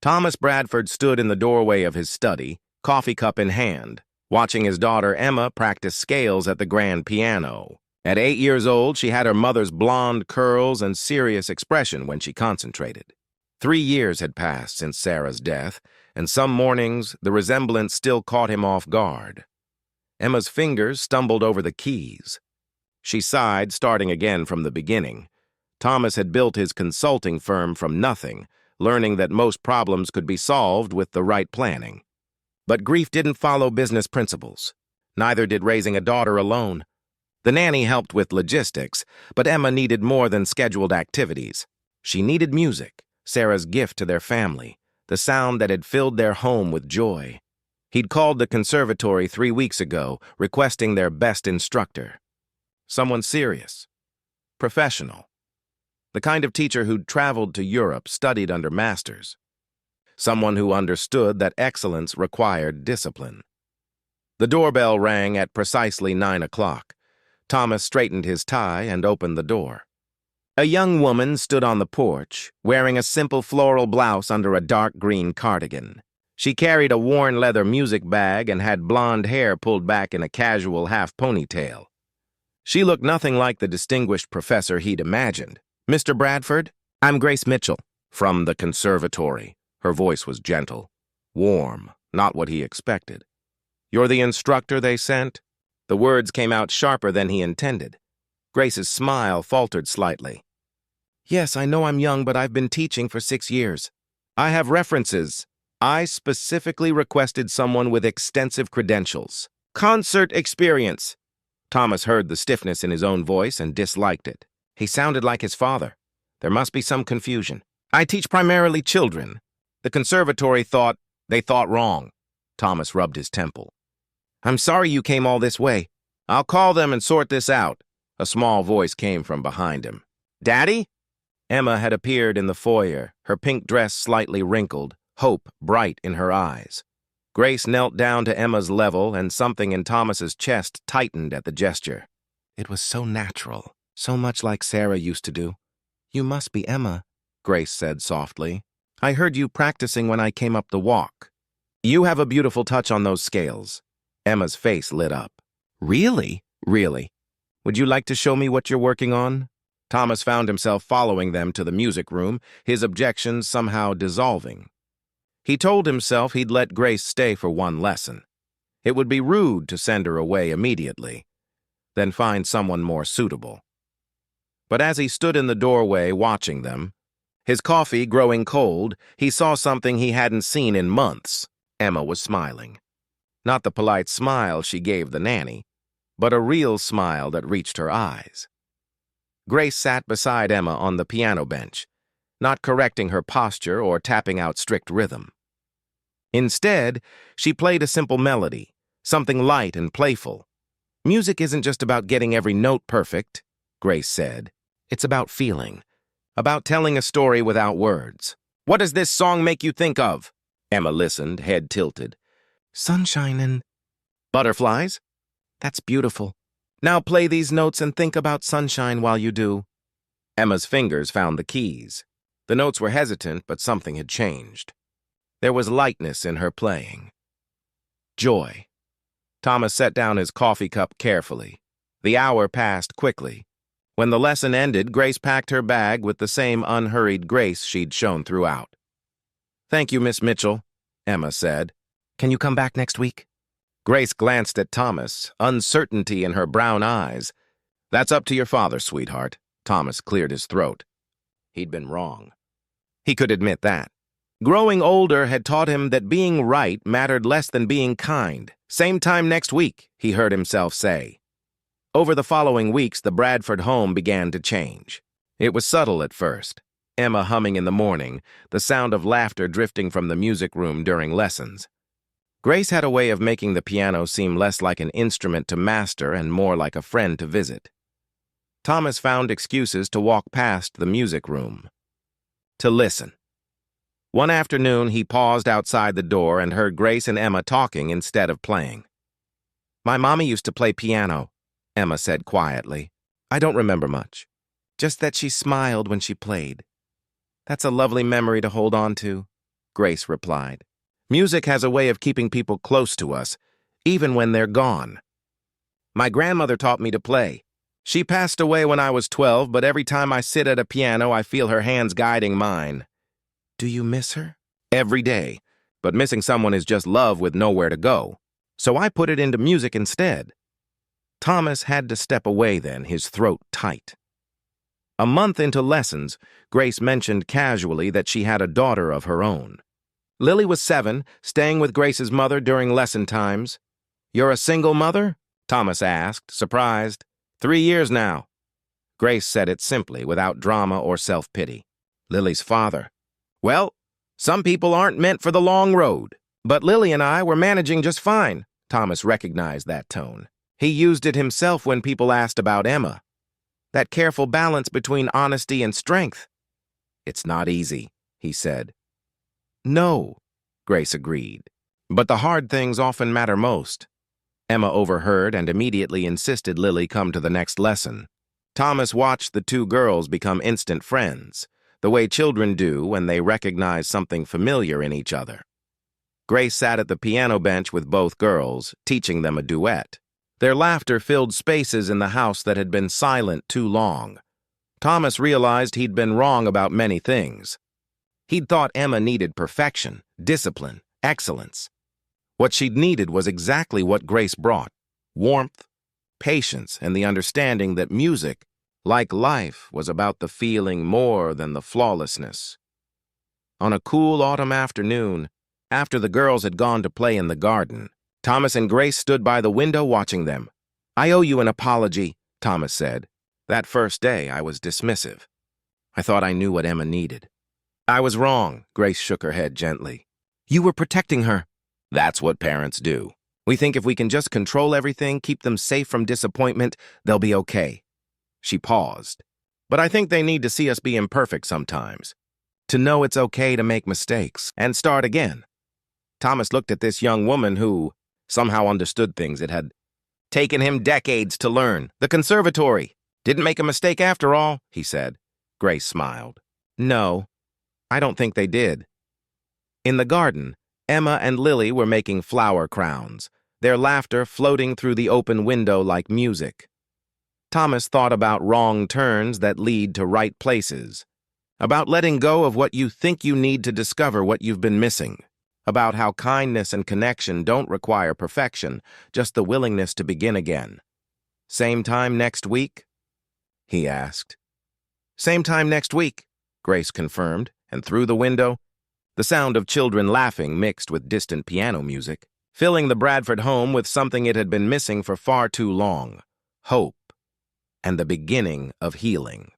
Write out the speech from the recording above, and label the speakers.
Speaker 1: Thomas Bradford stood in the doorway of his study, coffee cup in hand, watching his daughter Emma practice scales at the grand piano. At 8 years old, she had her mother's blonde curls and serious expression when she concentrated. 3 years had passed since Sarah's death, and some mornings the resemblance still caught him off guard. Emma's fingers stumbled over the keys. She sighed, starting again from the beginning. Thomas had built his consulting firm from nothing, learning that most problems could be solved with the right planning. But grief didn't follow business principles. Neither did raising a daughter alone. The nanny helped with logistics, but Emma needed more than scheduled activities. She needed music, Sarah's gift to their family, the sound that had filled their home with joy. He'd called the conservatory 3 weeks ago, requesting their best instructor. Someone serious, professional. The kind of teacher who'd traveled to Europe, studied under masters. Someone who understood that excellence required discipline. The doorbell rang at precisely 9 o'clock. Thomas straightened his tie and opened the door. A young woman stood on the porch, wearing a simple floral blouse under a dark green cardigan. She carried a worn leather music bag and had blonde hair pulled back in a casual half ponytail. She looked nothing like the distinguished professor he'd imagined. "Mr. Bradford, I'm Grace Mitchell, from the conservatory." Her voice was gentle, warm, not what he expected. "You're the instructor they sent?" The words came out sharper than he intended. Grace's smile faltered slightly. "Yes, I know I'm young, but I've been teaching for 6 years. I have references. I specifically requested someone with extensive credentials. Concert experience." Thomas heard the stiffness in his own voice and disliked it. He sounded like his father. There must be some confusion. "I teach primarily children. The conservatory thought wrong." Thomas rubbed his temple. "I'm sorry you came all this way. I'll call them and sort this out." A small voice came from behind him. "Daddy?" Emma had appeared in the foyer, her pink dress slightly wrinkled, hope bright in her eyes. Grace knelt down to Emma's level, and something in Thomas's chest tightened at the gesture. It was so natural, so much like Sarah used to do. "You must be Emma," Grace said softly. "I heard you practicing when I came up the walk. You have a beautiful touch on those scales." Emma's face lit up. "Really? Really? Would you like to show me what you're working on?" Thomas found himself following them to the music room, his objections somehow dissolving. He told himself he'd let Grace stay for one lesson. It would be rude to send her away immediately, then find someone more suitable. But as he stood in the doorway watching them, his coffee growing cold, he saw something he hadn't seen in months. Emma was smiling. Not the polite smile she gave the nanny, but a real smile that reached her eyes. Grace sat beside Emma on the piano bench, not correcting her posture or tapping out strict rhythm. Instead, she played a simple melody, something light and playful. "Music isn't just about getting every note perfect," Grace said. "It's about feeling, about telling a story without words." "What does this song make you think of?" Emma listened, head tilted. "Sunshine and butterflies? That's beautiful. Now play these notes and think about sunshine while you do." Emma's fingers found the keys. The notes were hesitant, but something had changed. There was lightness in her playing. Joy. Thomas set down his coffee cup carefully. The hour passed quickly. When the lesson ended, Grace packed her bag with the same unhurried grace she'd shown throughout. "Thank you, Miss Mitchell," Emma said. "Can you come back next week?" Grace glanced at Thomas, uncertainty in her brown eyes. "That's up to your father, sweetheart." Thomas cleared his throat. He'd been wrong. He could admit that. Growing older had taught him that being right mattered less than being kind. "Same time next week," he heard himself say. Over the following weeks, the Bradford home began to change. It was subtle at first. Emma humming in the morning, the sound of laughter drifting from the music room during lessons. Grace had a way of making the piano seem less like an instrument to master and more like a friend to visit. Thomas found excuses to walk past the music room. To listen. One afternoon, he paused outside the door and heard Grace and Emma talking instead of playing. "My mommy used to play piano," Emma said quietly. "I don't remember much. Just that she smiled when she played. That's a lovely memory to hold on to." Grace replied. Music has a way of keeping people close to us, even when they're gone. My grandmother taught me to play. She passed away when I was 12, but every time I sit at a piano, I feel her hands guiding mine. Do you miss her? Every day. But missing someone is just love with nowhere to go. So I put it into music instead. Thomas had to step away then, his throat tight. A month into lessons, Grace mentioned casually that she had a daughter of her own. Lily was 7, staying with Grace's mother during lesson times. You're a single mother? Thomas asked, surprised. 3 years now. Grace said it simply, without drama or self-pity. Lily's father. Well, some people aren't meant for the long road. But Lily and I were managing just fine. Thomas recognized that tone. He used it himself when people asked about Emma. That careful balance between honesty and strength. It's not easy, he said. No, Grace agreed. But the hard things often matter most. Emma overheard and immediately insisted Lily come to the next lesson. Thomas watched the two girls become instant friends, the way children do when they recognize something familiar in each other. Grace sat at the piano bench with both girls, teaching them a duet. Their laughter filled spaces in the house that had been silent too long. Thomas realized he'd been wrong about many things. He'd thought Emma needed perfection, discipline, excellence. What she'd needed was exactly what Grace brought: warmth, patience, and the understanding that music, like life, was about the feeling more than the flawlessness. On a cool autumn afternoon, after the girls had gone to play in the garden, Thomas and Grace stood by the window watching them. I owe you an apology, Thomas said. That first day, I was dismissive. I thought I knew what Emma needed. I was wrong, Grace shook her head gently. You were protecting her. That's what parents do. We think if we can just control everything, keep them safe from disappointment, they'll be okay. She paused. But I think they need to see us be imperfect sometimes. To know it's okay to make mistakes and start again. Thomas looked at this young woman who somehow understood things it had taken him decades to learn. The conservatory. Didn't make a mistake after all, he said. Grace smiled. No, I don't think they did. In the garden, Emma and Lily were making flower crowns, their laughter floating through the open window like music. Thomas thought about wrong turns that lead to right places, about letting go of what you think you need to discover what you've been missing, about how kindness and connection don't require perfection, just the willingness to begin again. Same time next week? He asked. Same time next week, Grace confirmed, and through the window, the sound of children laughing mixed with distant piano music, filling the Bradford home with something it had been missing for far too long: hope and the beginning of healing.